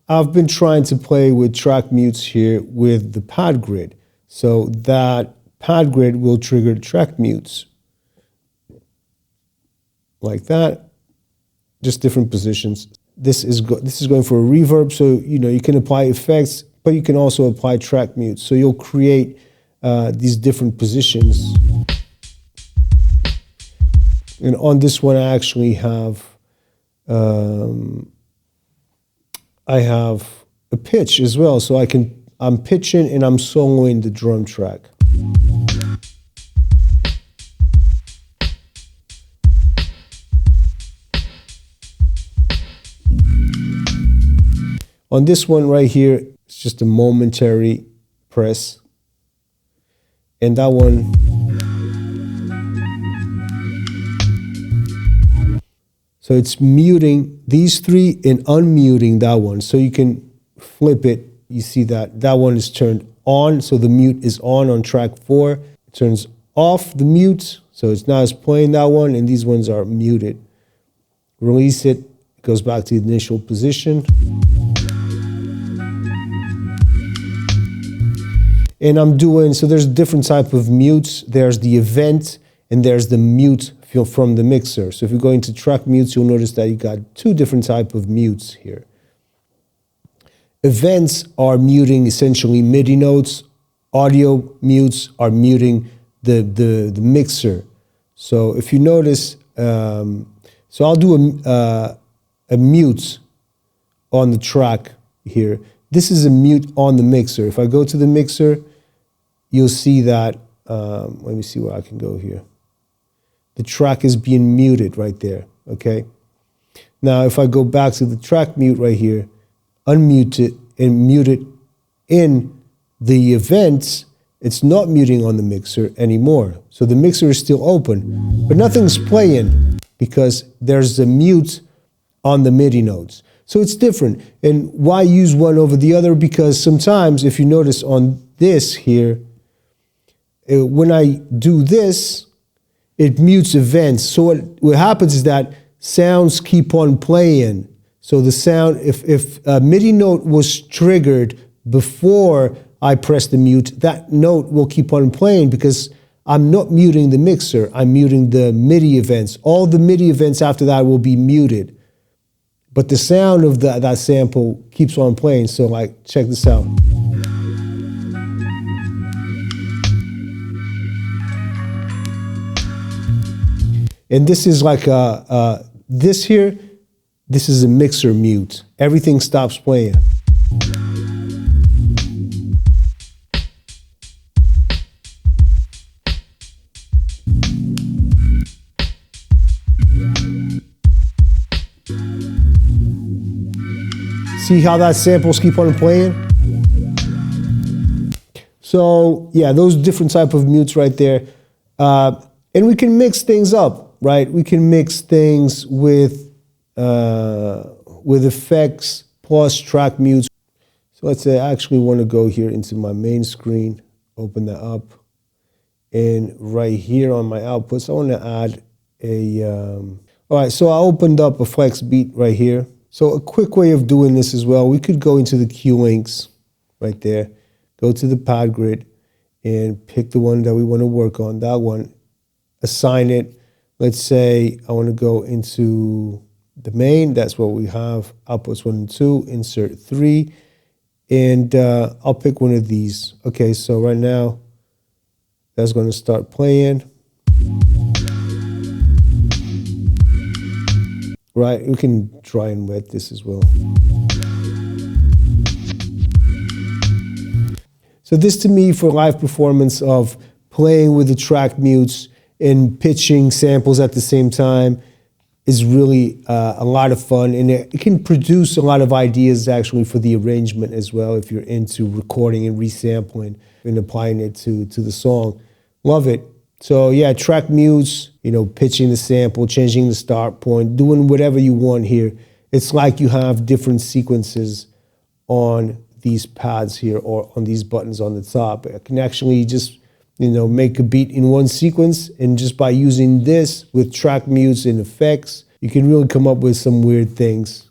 I've been trying to play with track mutes here with the pad grid. So that pad grid will trigger track mutes. Like that, just different positions. This is going for a reverb, so you can apply effects, but you can also apply track mutes. So you'll create these different positions. And on this one, I actually have I have a pitch as well, so I'm pitching and I'm soloing the drum track. On this one right here, it's just a momentary press. And that one, so it's muting these three and unmuting that one. So you can flip it. You see that one is turned on. So the mute is on track 4. It turns off the mute. So it's now playing that one, and these ones are muted. Release it, it goes back to the initial position. And I'm doing, so there's different type of mutes. There's the event and there's the mute from the mixer. So if you go into track mutes, you'll notice that you got 2 different type of mutes here. Events are muting essentially MIDI notes. Audio mutes are muting the mixer. So if you notice, so I'll do a mute on the track here. This is a mute on the mixer. If I go to the mixer, you'll see that, let me see where I can go here. The track is being muted right there, okay? Now, if I go back to the track mute right here, unmute it and mute it in the events, it's not muting on the mixer anymore. So the mixer is still open, but nothing's playing because there's a mute on the MIDI notes. So it's different. And why use one over the other? Because sometimes, if you notice on this here, when I do this, it mutes events. So what happens is that sounds keep on playing. So the sound, if a MIDI note was triggered before I press the mute, that note will keep on playing because I'm not muting the mixer, I'm muting the MIDI events. All the MIDI events after that will be muted. But the sound of that sample keeps on playing. So like, check this out. And this is like this here, this is a mixer mute. Everything stops playing. See how that samples keep on playing? So yeah, those different type of mutes right there. And we can mix things up, right? We can mix things with effects plus track mutes. So let's say I actually want to go here into my main screen, open that up. And right here on my outputs, I want to add all right, so I opened up a flex beat right here. So a quick way of doing this as well, we could go into the cue links right there, go to the pad grid and pick the one that we want to work on, that one, assign it. Let's say I want to go into the main, that's what we have, outputs 1 and 2, insert 3, and I'll pick one of these. Okay, so right now, that's going to start playing. Right, we can dry and wet this as well. So this to me for live performance of playing with the track mutes and pitching samples at the same time is really a lot of fun, and it can produce a lot of ideas actually for the arrangement as well if you're into recording and resampling and applying it to the song. Love it. So yeah, track mutes, pitching the sample, changing the start point, doing whatever you want here. It's like you have different sequences on these pads here or on these buttons on the top. I can actually just, make a beat in one sequence, and just by using this with track mutes and effects, you can really come up with some weird things.